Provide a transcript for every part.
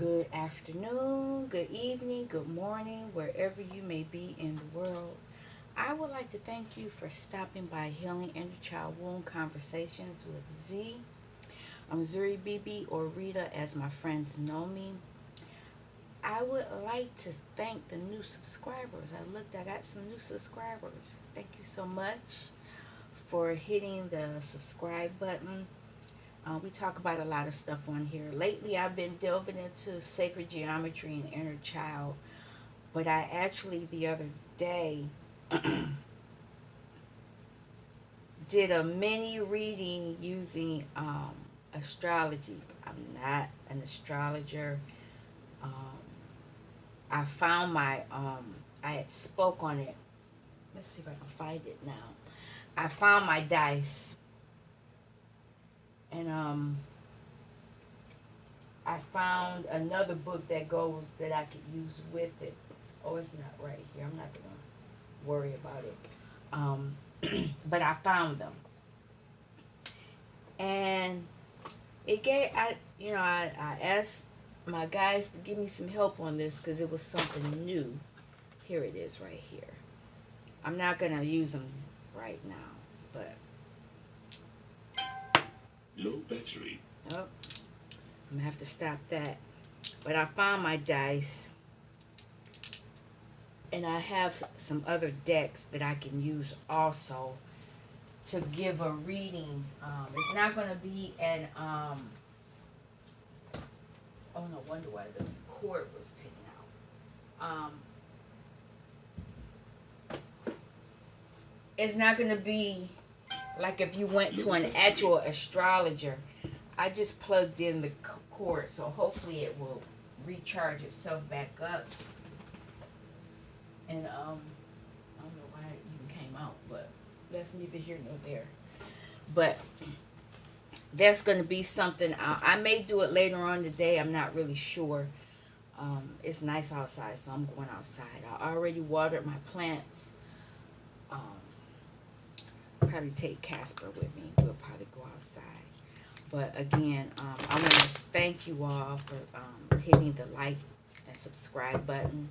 Good afternoon, good evening, good morning, wherever you may be in the world. I would like to thank you for stopping by Healing Inner Child Wound Conversations with Z. I'm Zuri BB, or Rita as my friends know me. I would like to thank the new subscribers. I got some new subscribers. Thank you so much for hitting the subscribe button. We talk about a lot of stuff on here. Lately, I've been delving into sacred geometry and inner child. But I actually, the other day, did a mini reading using astrology. I'm not an astrologer. Um, I found I had spoke on it. Let's see if I can find it now. I found my dice. And I found another book that I could use with it. Oh, it's not right here. I'm not gonna worry about it. But I found them, and I asked my guys to give me some help on this because it was something new. Here it is, right here. I'm not gonna use them right now, but low battery. Oh, I'm gonna have to stop that. But I found my dice, and I have some other decks that I can use also to give a reading. It's not going to be an oh no wonder why the cord was taken out. It's not going to be like if you went to an actual astrologer. I just plugged in the cord, so hopefully it will recharge itself back up. And I don't know why it even came out, but that's neither here nor there. But there's going to be something. I may do it later on today. I'm not really sure. It's nice outside, so I'm going outside. I already watered my plants. Probably take Casper with me. We'll probably go outside. But again, I want to thank you all for hitting the like and subscribe button.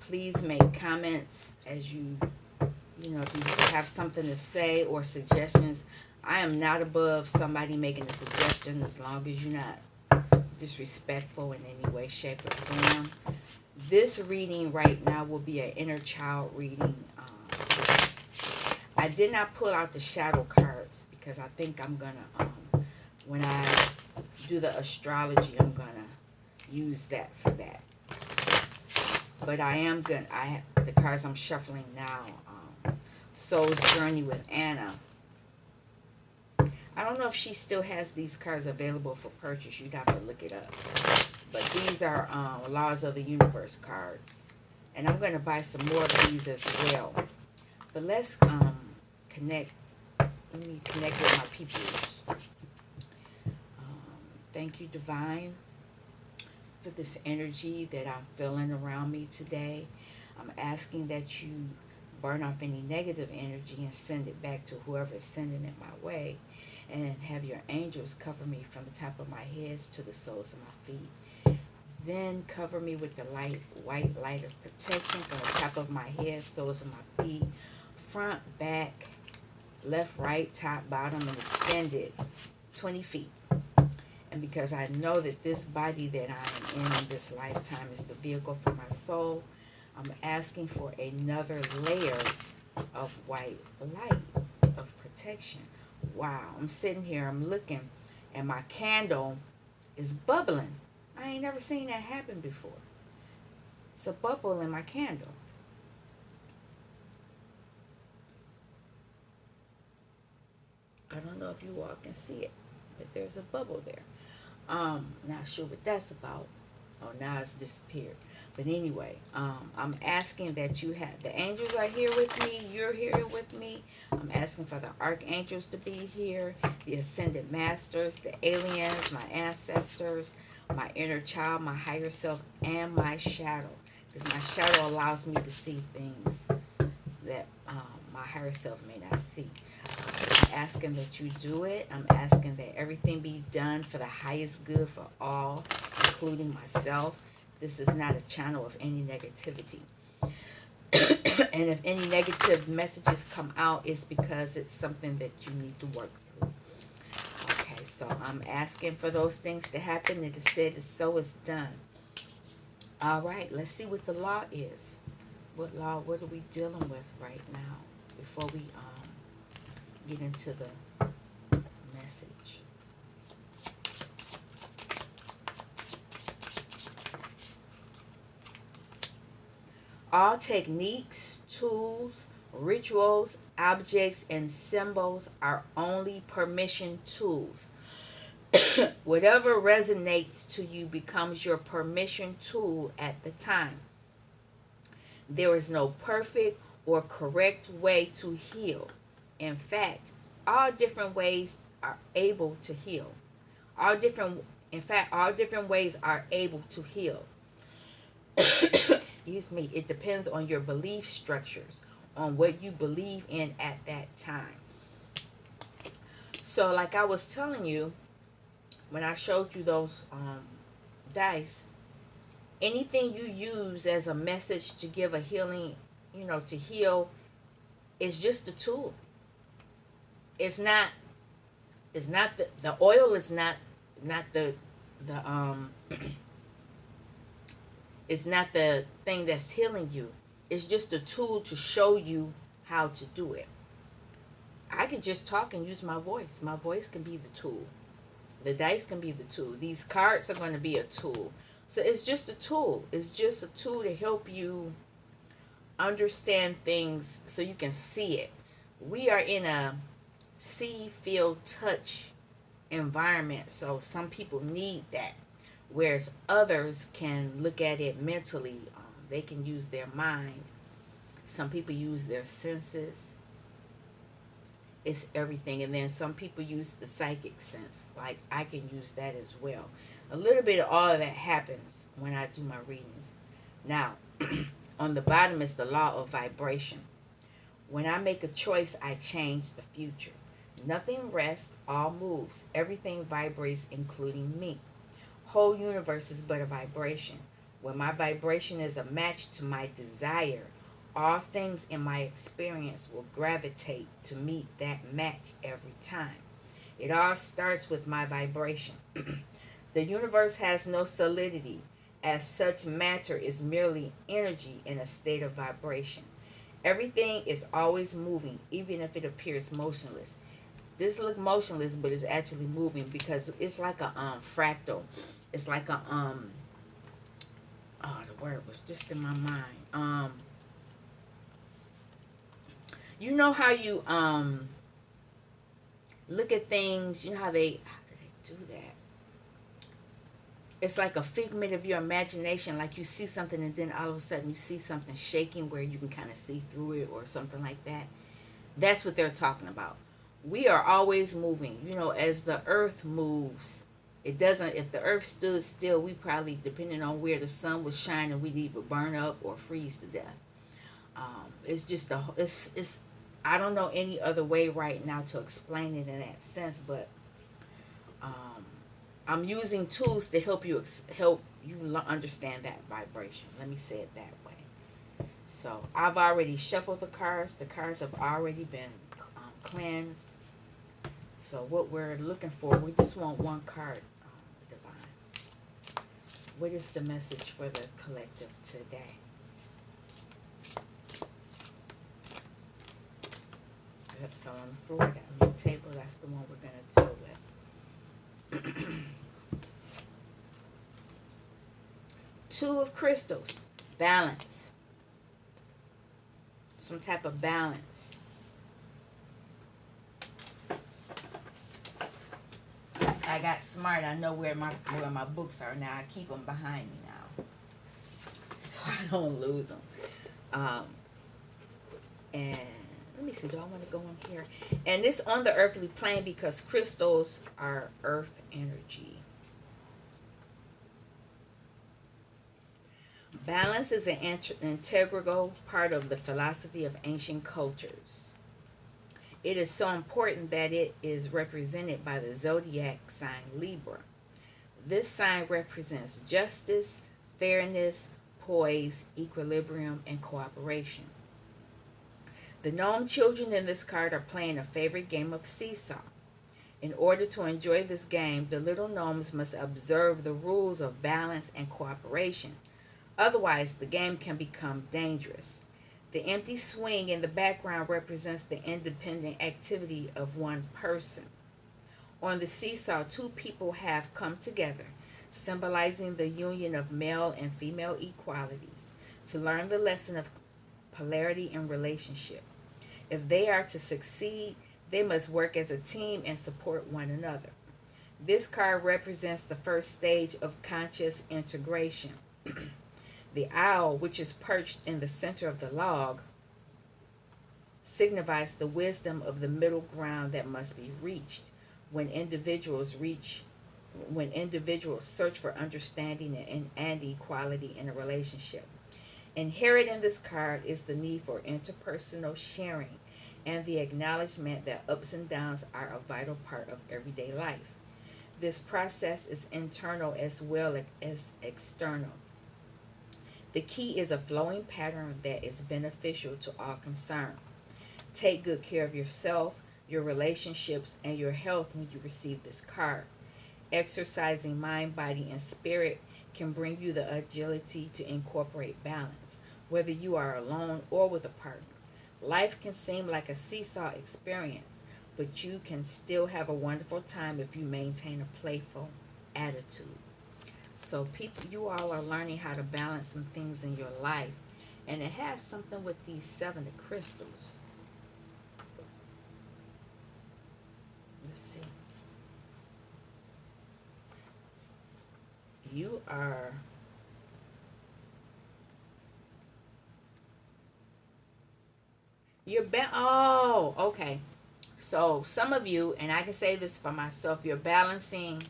Please make comments as if you have something to say or suggestions. I am not above somebody making a suggestion as long as you're not disrespectful in any way, shape, or form. This reading right now will be an inner child reading. I did not pull out the shadow cards because I think I'm gonna when I do the astrology, I'm gonna use that for that. But the cards I'm shuffling now, Soul's Journey with Anna. I don't know if she still has these cards available for purchase. You'd have to look it up. But these are Laws of the Universe cards. And I'm going to buy some more of these as well. But let's connect. Let me connect with my peoples. Thank you, Divine, for this energy that I'm feeling around me today. I'm asking that you burn off any negative energy and send it back to whoever is sending it my way. And have your angels cover me from the top of my head to the soles of my feet. Then cover me with the white light of protection from the top of my head, soles of my feet, front, back, left, right, top, bottom, and extended 20 feet. And because I know that this body that I am in this lifetime is the vehicle for my soul, I'm asking for another layer of white light of protection. Wow, I'm sitting here, I'm looking, and my candle is bubbling. I ain't never seen that happen before. It's a bubble in my candle. I don't know if you all can see it, but there's a bubble there. Not sure what that's about. Oh, now it's disappeared. But anyway, I'm asking that you have the angels are here with me. You're here with me. I'm asking for the archangels to be here, the ascended masters, the aliens, my ancestors, my inner child, my higher self, and my shadow. Because my shadow allows me to see things that my higher self may not see. I'm asking that you do it. I'm asking that everything be done for the highest good for all, including myself. This is not a channel of any negativity. And if any negative messages come out, it's because it's something that you need to work through. Okay, so I'm asking for those things to happen. It is said it's so, it's done. All right, let's see what the law is. What law, what are we dealing with right now before we get into the message? All techniques, tools, rituals, objects, and symbols are only permission tools. Whatever resonates to you becomes your permission tool at the time. There is no perfect or correct way to heal. In fact, all different ways are able to heal. All different in fact, all different ways are able to heal. Excuse me. It depends on your belief structures, on what you believe in at that time. So like I was telling you, when I showed you those dice, anything you use as a message to give a healing, to heal, is just a tool. It's not. It's not the oil is not the it's not the thing that's healing you. It's just a tool to show you how to do it. I could just talk and use my voice. My voice can be the tool. The dice can be the tool. These cards are going to be a tool. So it's just a tool. It's just a tool to help you understand things so you can see it. We are in a see, feel, touch environment, so some people need that, whereas others can look at it mentally. They can use their mind. Some people use their senses. It's everything. And then some people use the psychic sense. Like I can use that as well. A little bit of all of that happens when I do my readings. Now, on the bottom is the law of vibration. When I make a choice, I change the future. Nothing rests, all moves. Everything vibrates, including me. Whole universe is but a vibration. When my vibration is a match to my desire, all things in my experience will gravitate to meet that match every time. It all starts with my vibration. The universe has no solidity. As such, matter is merely energy in a state of vibration. Everything is always moving, even if it appears motionless. This looks motionless, but it's actually moving because it's like a fractal. It's like a the word was just in my mind. You know how you look at things. You know how do they do that? It's like a figment of your imagination. Like you see something and then all of a sudden you see something shaking where you can kind of see through it or something like that. That's what they're talking about. We are always moving. As the earth moves, it doesn't. If the earth stood still, we probably, depending on where the sun was shining, we'd either burn up or freeze to death. It's just it's. I don't know any other way right now to explain it in that sense, but I'm using tools to help you understand that vibration. Let me say it that way. So I've already shuffled the cards. The cards have already been cleansed. So what we're looking for, we just want one card, Divine. What is the message for the collective today? That fell on the floor, that new table, that's the one we're going to deal with. Two of crystals, balance. Some type of balance. I got smart. I know where my books are now. I keep them behind me now, so I don't lose them. And let me see. Do I want to go in here? And this on the earthly plane because crystals are earth energy. Balance is an integral part of the philosophy of ancient cultures. It is so important that it is represented by the zodiac sign Libra. This sign represents justice, fairness, poise, equilibrium, and cooperation. The gnome children in this card are playing a favorite game of seesaw. In order to enjoy this game, the little gnomes must observe the rules of balance and cooperation. Otherwise, the game can become dangerous. The empty swing in the background represents the independent activity of one person. On the seesaw, two people have come together, symbolizing the union of male and female equalities, to learn the lesson of polarity in relationship. If they are to succeed, they must work as a team and support one another. This card represents the first stage of conscious integration. The owl, which is perched in the center of the log, signifies the wisdom of the middle ground that must be reached when individuals search for understanding and equality in a relationship. Inherent in this card is the need for interpersonal sharing and the acknowledgement that ups and downs are a vital part of everyday life. This process is internal as well as external. The key is a flowing pattern that is beneficial to all concerned. Take good care of yourself, your relationships, and your health when you receive this card. Exercising mind, body, and spirit can bring you the agility to incorporate balance, whether you are alone or with a partner. Life can seem like a seesaw experience, but you can still have a wonderful time if you maintain a playful attitude. So people, you all are learning how to balance some things in your life, and it has something with these 7 of crystals. Let's see. You are oh, okay. So some of you, and I can say this for myself, you're balancing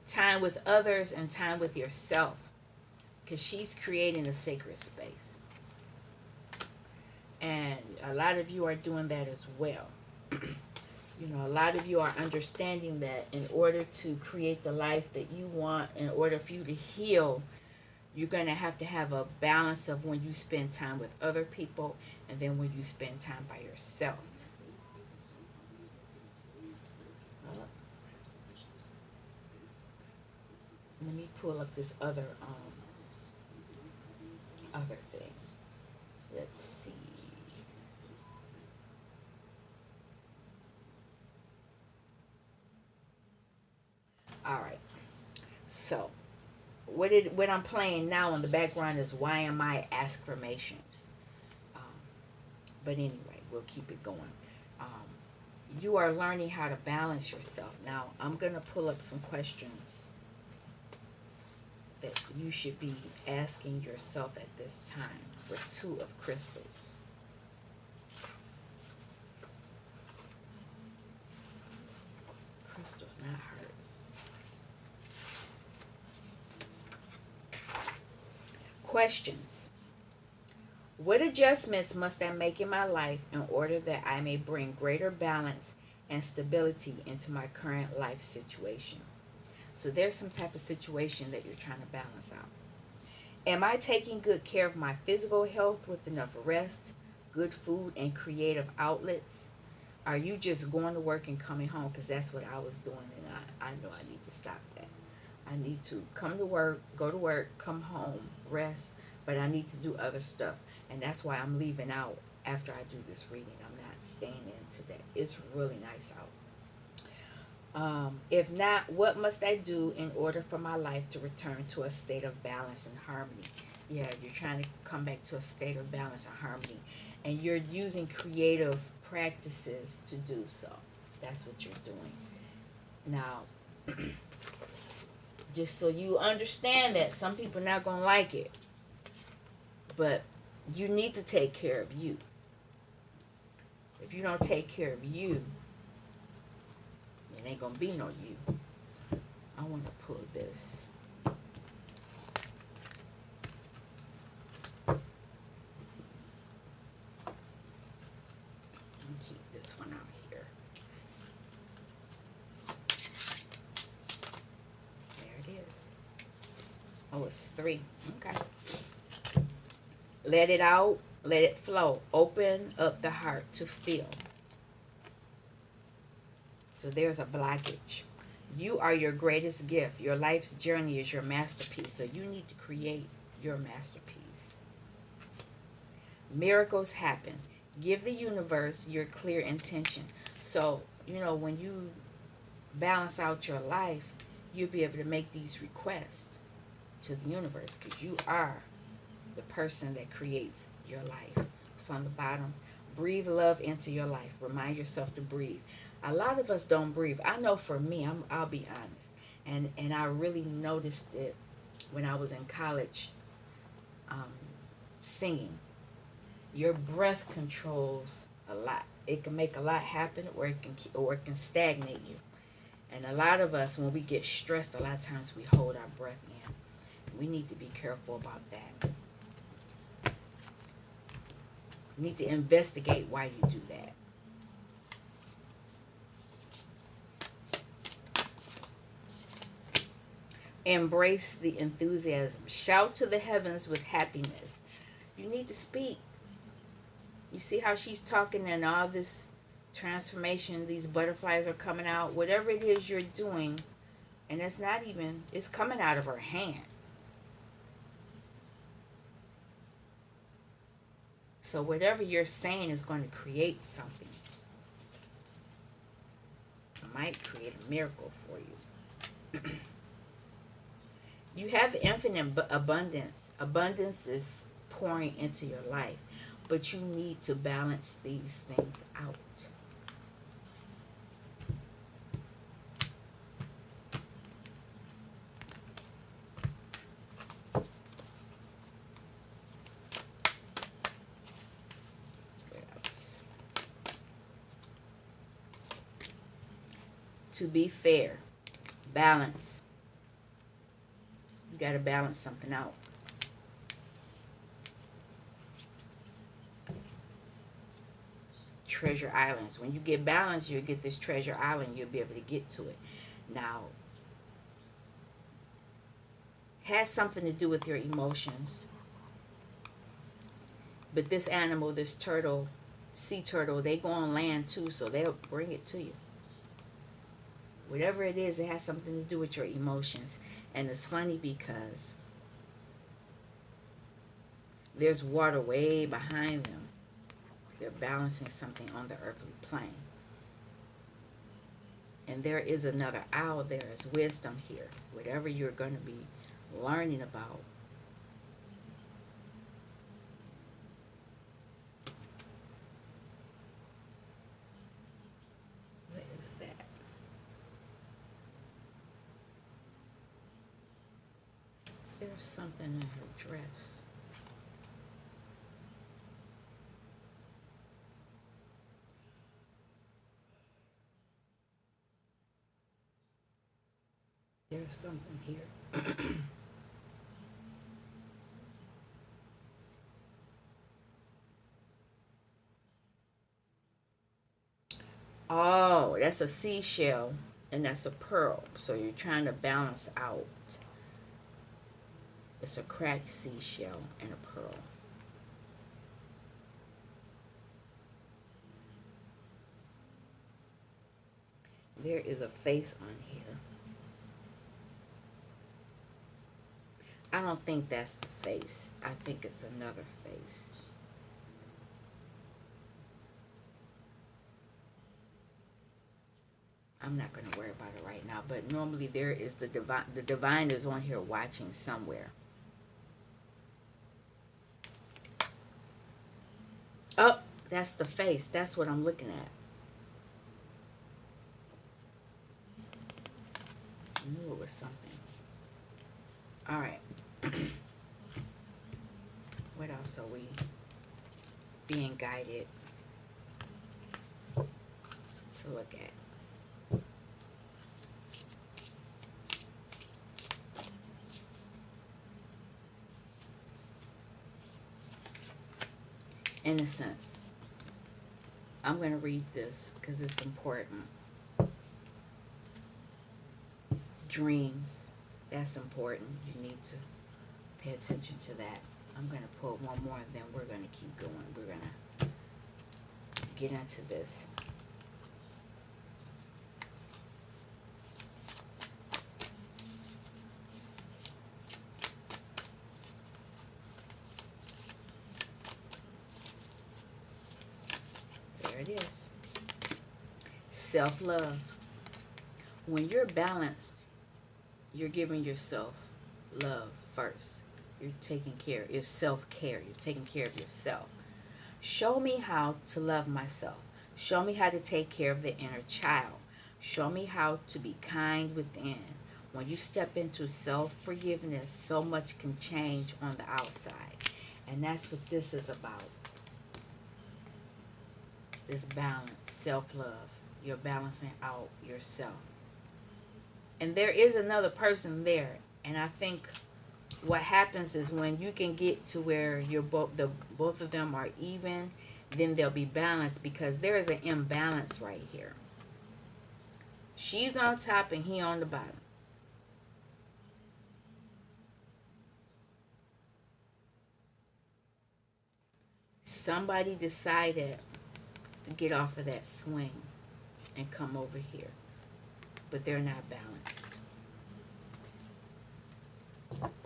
time with others and time with yourself, because she's creating a sacred space. And a lot of you are doing that as well. You know, a lot of you are understanding that in order to create the life that you want, in order for you to heal, you're going to have a balance of when you spend time with other people and then when you spend time by yourself. Let me pull up this other thing. Let's see. All right. So, what I'm playing now in the background is Why Am I Askfirmations. Um, but anyway, we'll keep it going. Um, you are learning how to balance yourself. Now, I'm going to pull up some questions that you should be asking yourself at this time for 2 of crystals. Crystals, not hearts. Questions. What adjustments must I make in my life in order that I may bring greater balance and stability into my current life situation? So there's some type of situation that you're trying to balance out. Am I taking good care of my physical health with enough rest, good food, and creative outlets? Are you just going to work and coming home? Because that's what I was doing, and I know I need to stop that. I need to come to work, go to work, come home, rest, but I need to do other stuff. And that's why I'm leaving out after I do this reading. I'm not staying in today. It's really nice out. If not, what must I do in order for my life to return to a state of balance and harmony? Yeah, you're trying to come back to a state of balance and harmony. And you're using creative practices to do so. That's what you're doing. Now, just so you understand that some people are not going to like it, but you need to take care of you. If you don't take care of you, it ain't going to be no you. I want to pull this. Keep this one out here. Oh, it's three. Okay. Let it out. Let it flow. Open up the heart to feel. So there's a blockage. You are your greatest gift. Your life's journey is your masterpiece. So you need to create your masterpiece. Miracles happen. Give the universe your clear intention. So, when you balance out your life, you'll be able to make these requests to the universe because you are the person that creates your life. So on the bottom, breathe love into your life. Remind yourself to breathe. A lot of us don't breathe. I know for me, I'll be honest. And I really noticed it when I was in college um, singing. Your breath controls a lot. It can make a lot happen, or it can stagnate you. And a lot of us, when we get stressed, a lot of times we hold our breath in. We need to be careful about that. You need to investigate why you do that. Embrace the enthusiasm. Shout to the heavens with happiness. You need to speak. You see how she's talking and all this transformation, these butterflies are coming out. Whatever it is you're doing, and it's coming out of her hand. So whatever you're saying is going to create something. It might create a miracle for you. You have infinite abundance. Abundance is pouring into your life, but you need to balance these things out. What else? To be fair, balance. You got to balance something out. Treasure islands. When you get balanced, you'll get this treasure island. You'll be able to get to it. Now, has something to do with your emotions. But this animal, this turtle, sea turtle, they go on land too, so they'll bring it to you. Whatever it is, it has something to do with your emotions. And it's funny because there's water way behind them. They're balancing something on the earthly plane. And there is another owl. There is wisdom here. Whatever you're going to be learning about. What is that? There's something in her dress. There's something here. Oh, that's a seashell and that's a pearl. So you're trying to balance out. It's a cracked seashell and a pearl. There is a face on here. I don't think that's the face. I think it's another face. I'm not going to worry about it right now, but normally there is the divine. The divine is on here watching somewhere. Oh, that's the face. That's what I'm looking at. I knew it was something. All right. What else are we being guided to look at? Innocence. I'm going to read this because it's important. Dreams. That's important. You need to Pay attention to that. I'm going to pull one more and then we're going to keep going. We're going to get into this. There it is. Self-love. When you're balanced, you're giving yourself love first. You're taking care. It's self-care. You're taking care of yourself. Show me how to love myself. Show me how to take care of the inner child. Show me how to be kind within. When you step into self-forgiveness, so much can change on the outside. And that's what this is about. This balance, self-love. You're balancing out yourself. And there is another person there. And I think what happens is when you can get to where you're both of them are even, then they'll be balanced, because there is an imbalance right here. She's on top and he on the bottom. Somebody decided to get off of that swing and come over here, but they're not balanced.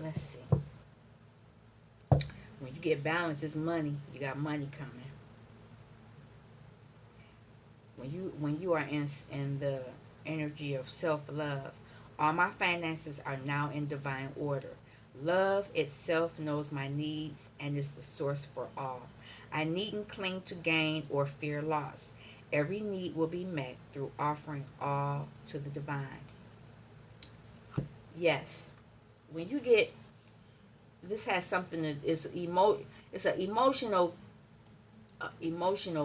Let's see. When you get balance, it's money. You got money coming. When you are in the energy of self-love, all my finances are now in divine order. Love itself knows my needs and is the source for all. I needn't cling to gain or fear loss. Every need will be met through offering all to the divine. Yes, when you get, this has something that is it's an emotional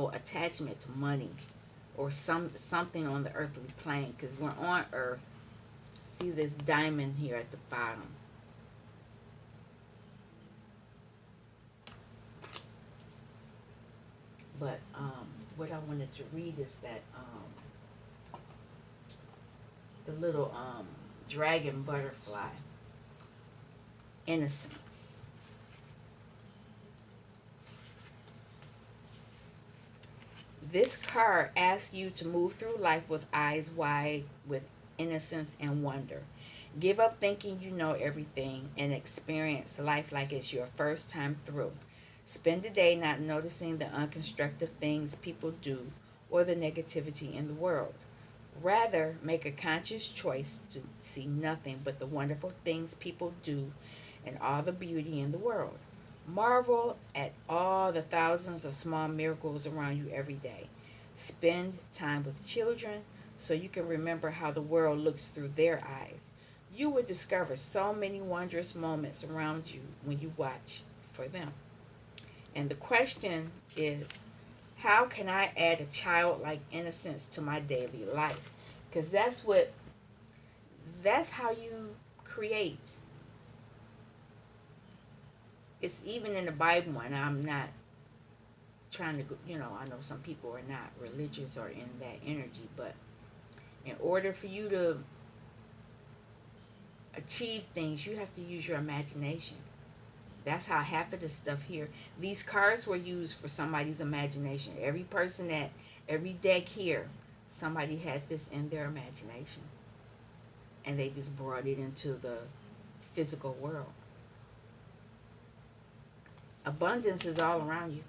attachment to money, or something on the earthly plane, because we're on earth. See this diamond here at the bottom. But what I wanted to read is that the little dragon butterfly, innocence. This card asks you to move through life with eyes wide, with innocence and wonder. Give up thinking you know everything and experience life like it's your first time through. Spend the day not noticing the unconstructive things people do or the negativity in the world. Rather, make a conscious choice to see nothing but the wonderful things people do and all the beauty in the world. Marvel at all the thousands of small miracles around you every day. Spend time with children so you can remember how the world looks through their eyes. You will discover so many wondrous moments around you when you watch for them. And the question is, how can I add a childlike innocence to my daily life? Because that's how you create. It's even in the Bible, and I'm not trying to, I know some people are not religious or in that energy, but in order for you to achieve things, you have to use your imagination. That's how half of this stuff here, these cards were used for somebody's imagination. Every deck here, somebody had this in their imagination. And they just brought it into the physical world. Abundance is all around you.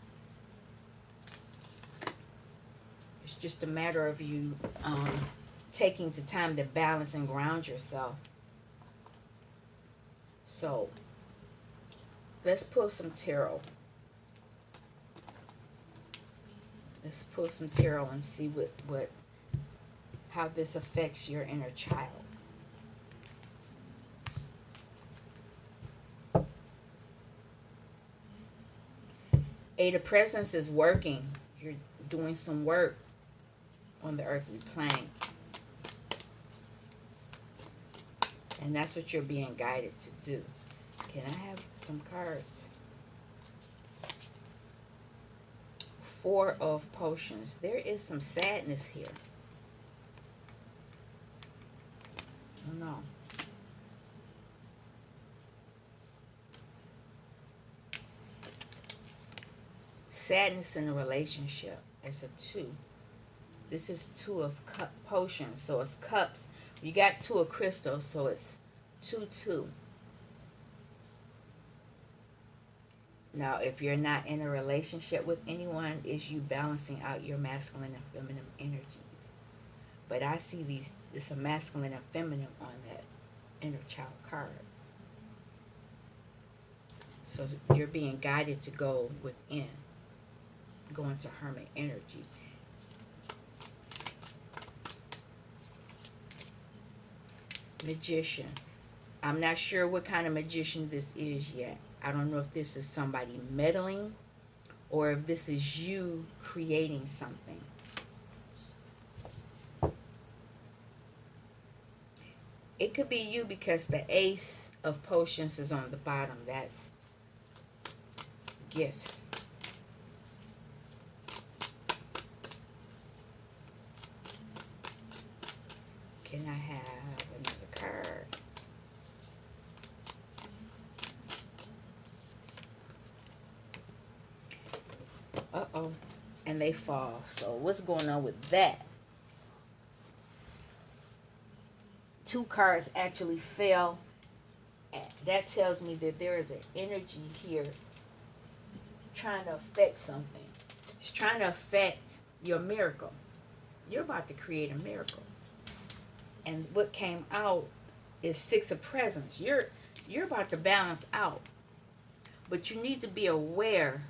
It's just a matter of you taking the time to balance and ground yourself. So, let's pull some tarot. Let's pull some tarot and see how this affects your inner child. Eight of Presence is working. You're doing some work on the earthly plane. And that's what you're being guided to do. Can I have some cards? Four of Potions. There is some sadness here. Oh no. sadness in a relationship. It's a two. This is two of potions, so it's cups. You got two of crystals, so it's 2 2. Now, if you're not in a relationship with anyone, is you balancing out your masculine and feminine energies. But I see these, it's a masculine and feminine on that inner child card. So you're being guided to go within, go into hermit energy. Magician. I'm not sure what kind of magician this is yet. I don't know if this is somebody meddling or if this is you creating something. It could be you because the ace of potions is on the bottom. That's gifts. Can I have another card? Uh-oh. And they fall. So what's going on with that? Two cards actually fell. That tells me that there is an energy here trying to affect something. It's trying to affect your miracle. You're about to create a miracle. And what came out is Six of Presents. You're about to balance out. But you need to be aware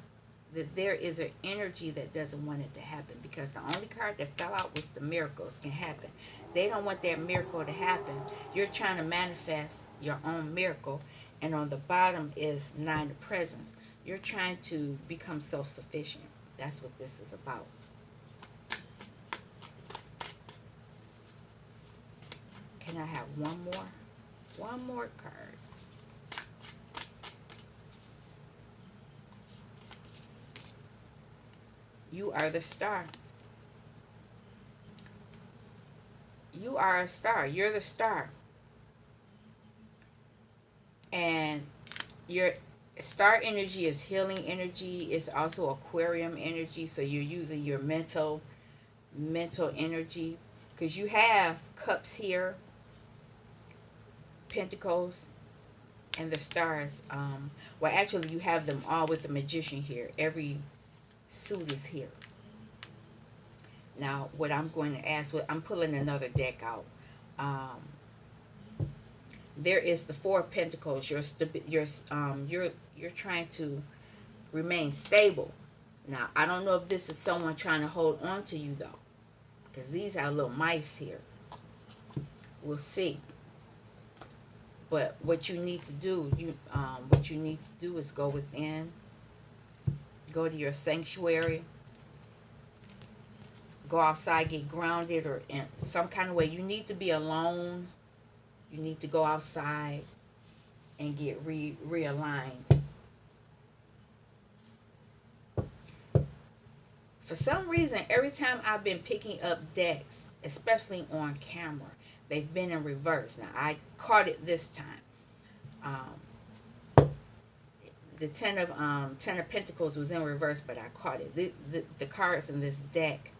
that there is an energy that doesn't want it to happen, because the only card that fell out was the miracles can happen. They don't want that miracle to happen. You're trying to manifest your own miracle. And on the bottom is Nine of Presents. You're trying to become self-sufficient. That's what this is about. Can I have one more? One more card. You are the star. You are a star. You're the star. And your star energy is healing energy. It's also Aquarium energy. So you're using your mental energy, because you have cups here, pentacles, and the stars. Well, actually, you have them all with the magician here. Every suit is here. Now, what I'm going to ask, I'm pulling another deck out. There is the Four of Pentacles. You're trying to remain stable. Now, I don't know if this is someone trying to hold on to you though, because these are little mice here. We'll see. But what you need to do, is go within, go to your sanctuary, go outside, get grounded, or in some kind of way. You need to be alone. You need to go outside and get realigned. For some reason, every time I've been picking up decks, especially on camera, they've been in reverse. Now, I caught it this time. The Ten of Pentacles was in reverse, but I caught it. The cards in this deck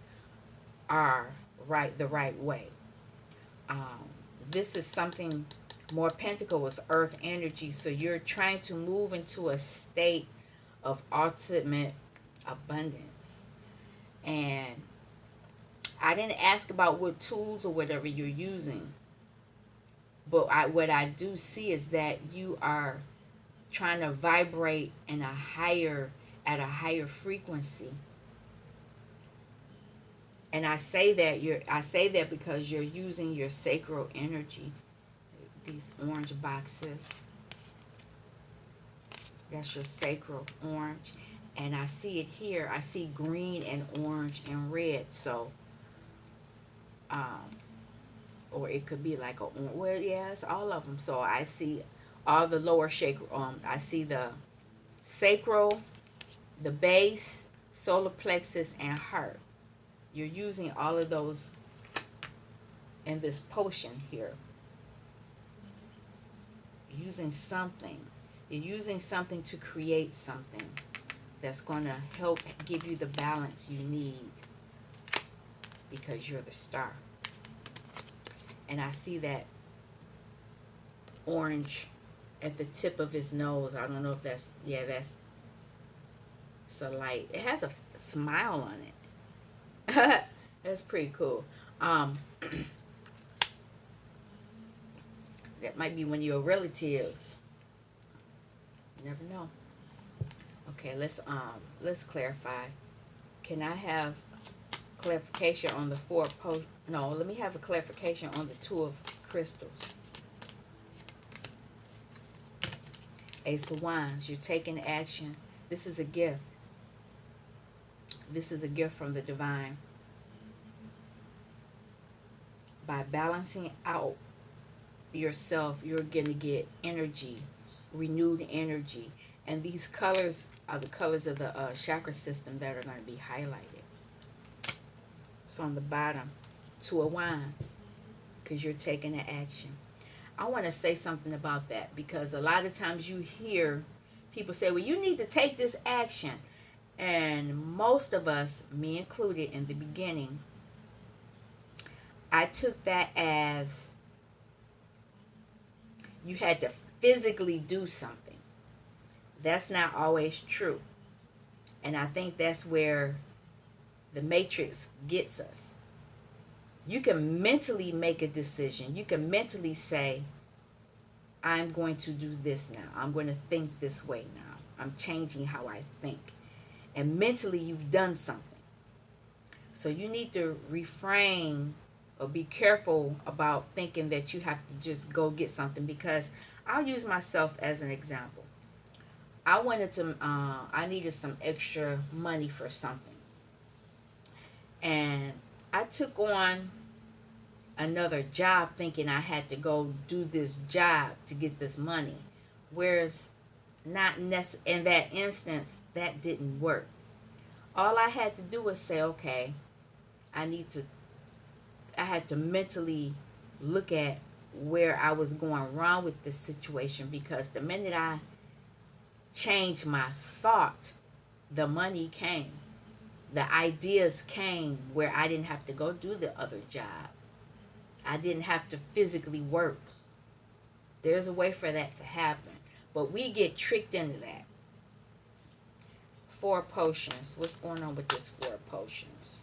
are the right way. This is something more. Pentacle was earth energy, so you're trying to move into a state of ultimate abundance. And I didn't ask about what tools or whatever you're using, but what I do see is that you are trying to vibrate at a higher frequency. And I say that because you're using your sacral energy. These orange boxes, that's your sacral orange. And I see it here. I see green and orange and red. So, or it could be like well, yeah, it's all of them. So I see all the lower sacral. I see the sacral, the base, solar plexus, and heart. You're using all of those in this potion here. You're using something to create something. that's going to help give you the balance you need, because you're the star. And I see that orange at the tip of his nose. I don't know if that's, yeah, that's, it's a light. It has a smile on it. That's pretty cool. Um, that might be one of your relatives. You never know. Okay, let's clarify. Can I have clarification on the four post? No, let me have a clarification on the two of crystals. Ace of Wands, you're taking action. This is a gift. This is a gift from the divine. By balancing out yourself, you're going to get energy, renewed energy. And these colors are the colors of the chakra system that are going to be highlighted. So on the bottom, Two of Wands, because you're taking the action. I want to say something about that, because a lot of times you hear people say, well, you need to take this action. And most of us, me included in the beginning, I took that as you had to physically do something. That's not always true. And I think that's where the matrix gets us. You can mentally make a decision. You can mentally say, I'm going to do this now. I'm going to think this way now. I'm changing how I think. And mentally you've done something. So you need to refrain or be careful about thinking that you have to just go get something, because I'll use myself as an example. I needed some extra money for something. And I took on another job thinking I had to go do this job to get this money. Whereas not in that instance, that didn't work. All I had to do was say, okay, I had to mentally look at where I was going wrong with this situation, because the minute I changed my thought, the money came. The ideas came where I didn't have to go do the other job. I didn't have to physically work. There's a way for that to happen. But we get tricked into that. Four potions. What's going on with this four potions?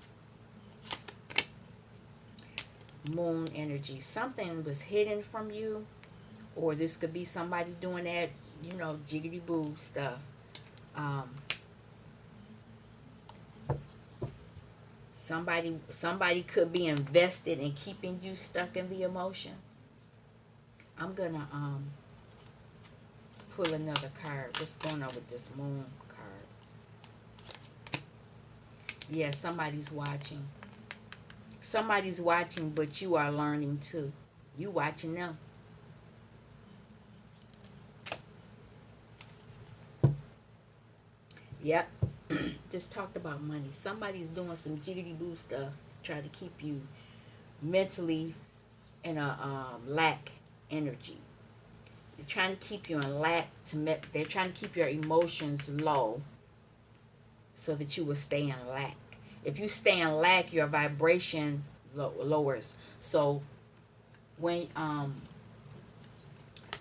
Moon energy. Something was hidden from you, or this could be somebody doing that, jiggity boo stuff. Somebody could be invested in keeping you stuck in the emotions. I'm gonna pull another card. What's going on with this moon card? Yeah, somebody's watching. Somebody's watching, but you are learning too. You watching them. Yep. Just talked about money. Somebody's doing some jiggity boo stuff, trying to keep you mentally in a lack energy. They're trying to keep you in lack. They're trying to keep your emotions low, so that you will stay in lack. If you stay in lack, your vibration lowers. So when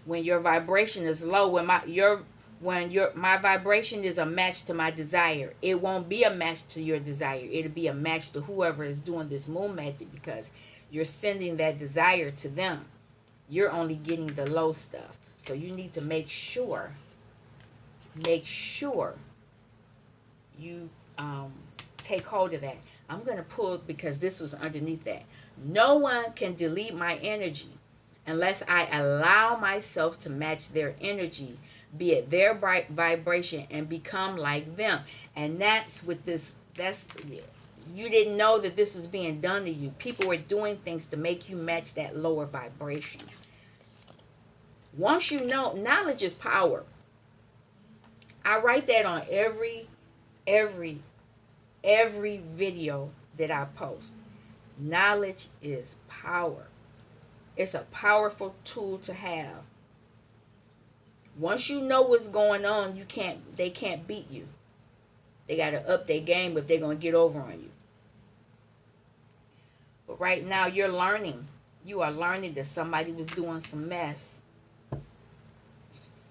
your vibration is low, when my vibration is a match to my desire, it won't be a match to your desire. It'll be a match to whoever is doing this moon magic, because you're sending that desire to them. You're only getting the low stuff. So you need to make sure you take hold of that. I'm going to pull, because this was underneath that. No one can delete my energy unless I allow myself to match their energy, be it their vibration, and become like them. And that's what this, you didn't know that this was being done to you. People were doing things to make you match that lower vibration. Once you know, knowledge is power. I write that on every video that I post. Knowledge is power. It's a powerful tool to have. Once you know what's going on, they can't beat you. They got to up their game if they're going to get over on you. But right now, you're learning. You are learning that somebody was doing some mess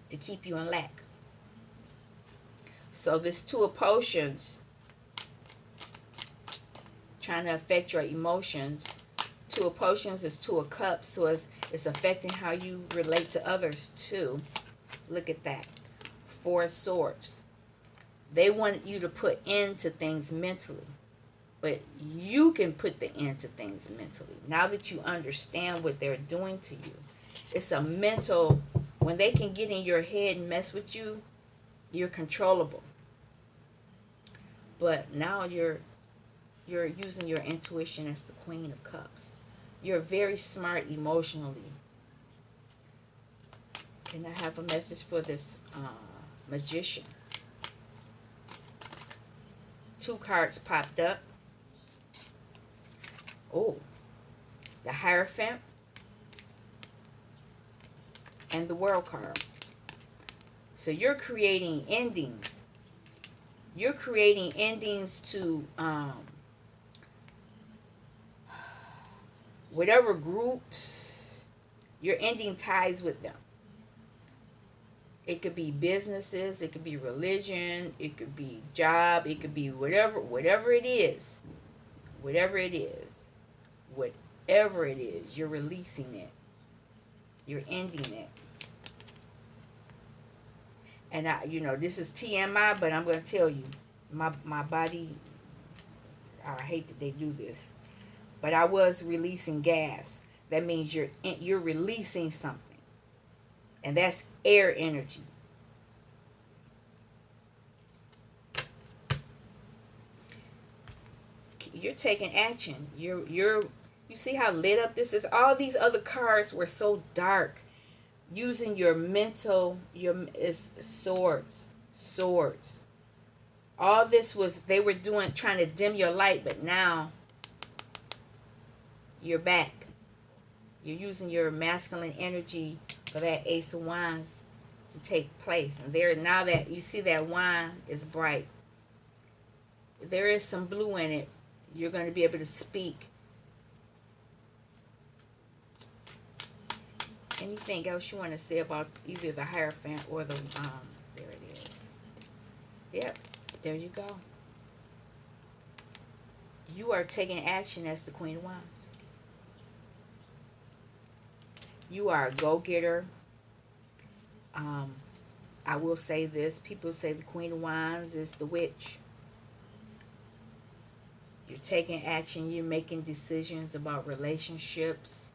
to keep you in lack. So this Two of Potions trying to affect your emotions. Two of Potions is Two of Cups, so it's affecting how you relate to others too. Look at that. Four of Swords. They want you to put end to things mentally, but you can put the end to things mentally. Now that you understand what they're doing to you, it's a mental. When they can get in your head and mess with you, you're controllable. But now you're using your intuition as the Queen of Cups. You're very smart emotionally. Can I have a message for this Magician? Two cards popped up. Oh, the Hierophant and the World card. So you're creating endings. You're creating endings to whatever groups. You're ending ties with them. It could be businesses, it could be religion, it could be job, it could be whatever it is. Whatever it is. Whatever it is, you're releasing it. You're ending it. And this is TMI, but I'm going to tell you, my body, I hate that they do this, but I was releasing gas. That means you're releasing something. And that's air energy. You're taking action. You see how lit up this is? All these other cards were so dark. Using your mental, is swords. All this was, they were trying to dim your light, but now you're back. You're using your masculine energy for that Ace of Wands to take place. And now that you see that wand is bright, there is some blue in it. You're going to be able to speak. Anything else you want to say about either the Hierophant or the there it is. Yep, there you go. You are taking action as the Queen of Wands. You are a go-getter. I will say this. People say the Queen of Wands is the witch. You're taking action. You're making decisions about relationships.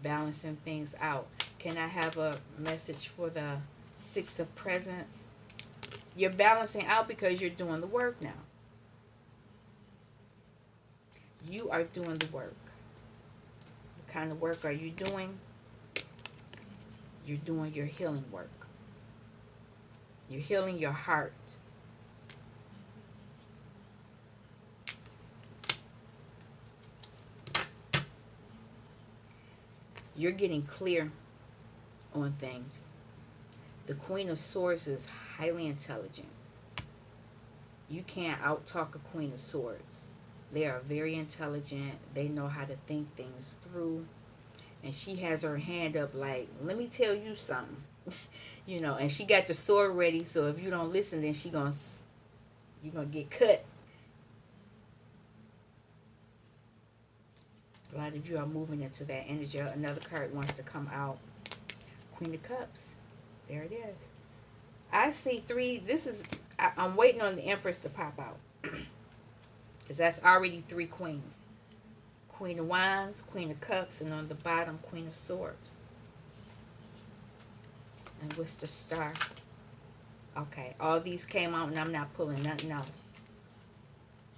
Balancing things out. Can I have a message for the Six of Presents? You're balancing out because you're doing the work now. You are doing the work. What kind of work are you doing? You're doing your healing work. You're healing your heart. You're getting clear on things. The Queen of Swords is highly intelligent. You can't out-talk a Queen of Swords. They are very intelligent. They know how to think things through. And she has her hand up like, let me tell you something. And she got the sword ready, so if you don't listen, then you're going to get cut. A lot of you are moving into that energy. Another card wants to come out. Queen of Cups. There it is. I see three. I'm waiting on the Empress to pop out. Because that's already three queens. Queen of Wands, Queen of Cups, and on the bottom, Queen of Swords. And what's the star? Okay, all these came out and I'm not pulling nothing else.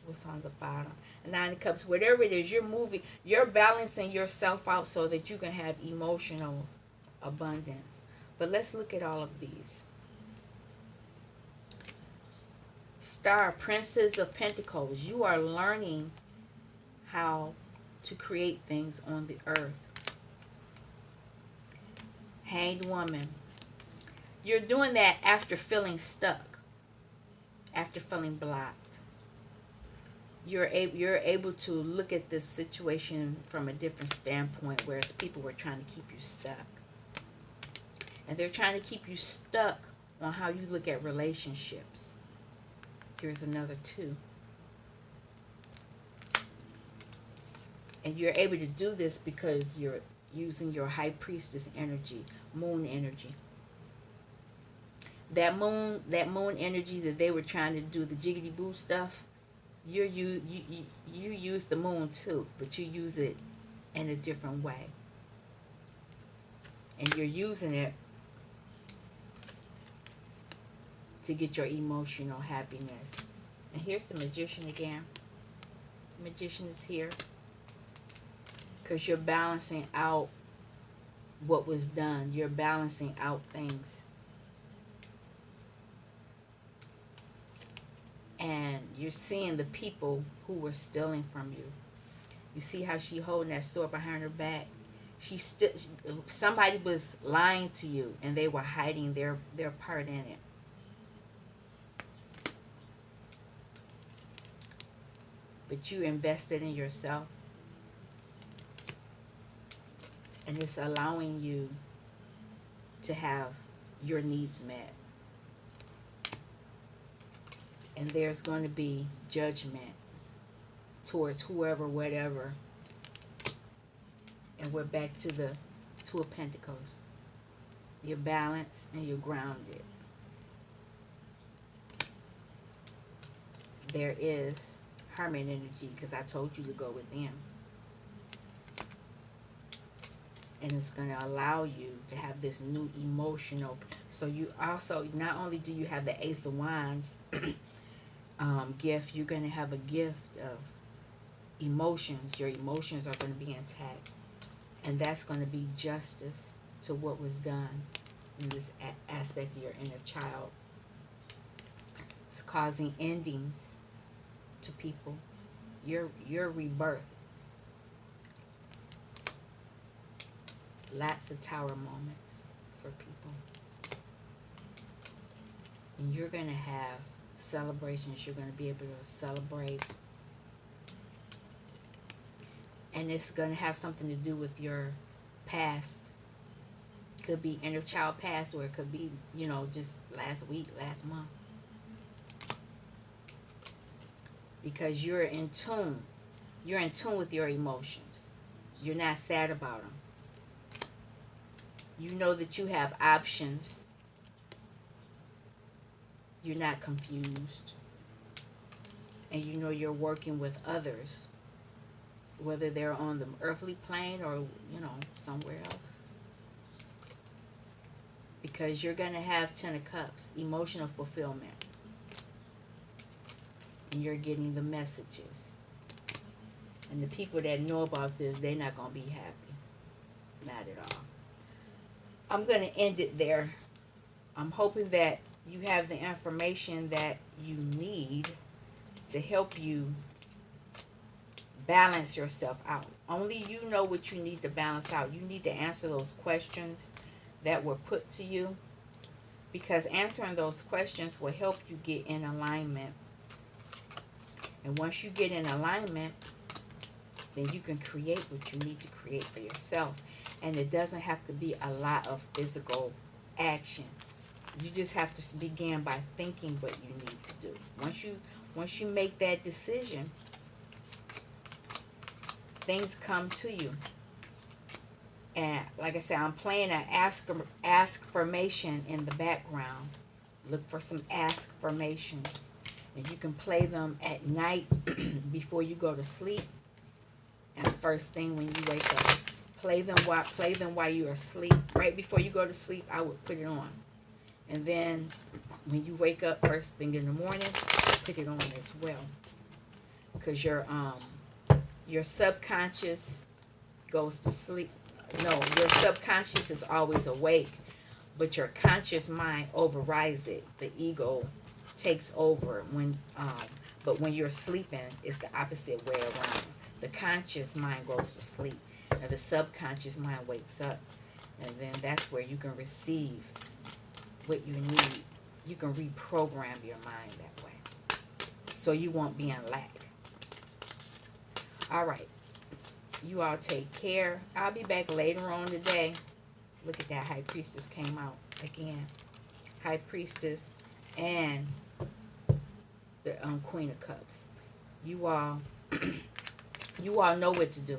What's on the bottom? Nine of Cups. Whatever it is, you're moving. You're balancing yourself out so that you can have emotional abundance. But let's look at all of these. Star, Princess of Pentacles. You are learning how to create things on the earth. Hanged Woman. You're doing that after feeling stuck. after feeling blocked, you're able to look at this situation from a different standpoint, whereas people were trying to keep you stuck. And they're trying to keep you stuck on how you look at relationships. Here's another 2. And you're able to do this because you're using your high priestess energy, moon energy. That moon energy that they were trying to do the jiggity boo stuff, you use the moon too, but you use it in a different way. And you're using it to get your emotional happiness. And here's the magician again. The magician is here because you're balancing out what was done. You're balancing out things. And you're seeing the people who were stealing from you. You see how she holding that sword behind her back? Somebody was lying to you, and they were hiding their part in it. But you invested in yourself, and it's allowing you to have your needs met. And there's going to be judgment towards whoever, whatever. And we're back to the 2 of Pentacles. You're balanced and you're grounded. There is Hermit energy, because I told you to go within. And it's going to allow you to have this new emotional. So you also, not only do you have the Ace of Wands gift, you're going to have a gift of emotions. Your emotions are going to be intact. And that's going to be justice to what was done in this aspect of your inner child. It's causing endings to people. Your rebirth. Lots of tower moments for people. And you're going to have celebrations. You're going to be able to celebrate. And it's going to have something to do with your past. Could be inner child past, or it could be, just last week, last month. Because you're in tune. You're in tune with your emotions. You're not sad about them. You know that you have options. You're not confused. And you know you're working with others, whether they're on the earthly plane or, somewhere else. Because you're going to have 10 of Cups, emotional fulfillment. And you're getting the messages. And the people that know about this, they're not going to be happy. Not at all. I'm going to end it there. I'm hoping that you have the information that you need to help you balance yourself out. Only you know what you need to balance out. You need to answer those questions that were put to you, because answering those questions will help you get in alignment. And once you get in alignment, then you can create what you need to create for yourself. And it doesn't have to be a lot of physical action. You just have to begin by thinking what you need to do. Once you make that decision, things come to you. And like I said, I'm playing an Askfirmation in the background. Look for some Askfirmations. And you can play them at night before you go to sleep. And first thing when you wake up. Play them while you're asleep. Right before you go to sleep, I would put it on. And then when you wake up first thing in the morning, put it on as well. Because your subconscious goes to sleep. No, your subconscious is always awake, but your conscious mind overrides it. The ego takes over but when you're sleeping, it's the opposite way around. The conscious mind goes to sleep, and the subconscious mind wakes up, and then that's where you can receive what you need. You can reprogram your mind that way. so you won't be in lack. All right. You all take care. I'll be back later on today. Look at that. High Priestess came out again. High Priestess and the Queen of Cups. You all, you all know what to do.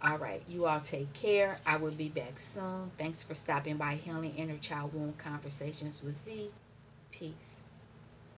All right. You all take care. I will be back soon. Thanks for stopping by Healing Inner Child Wound Conversations with Z. Peace.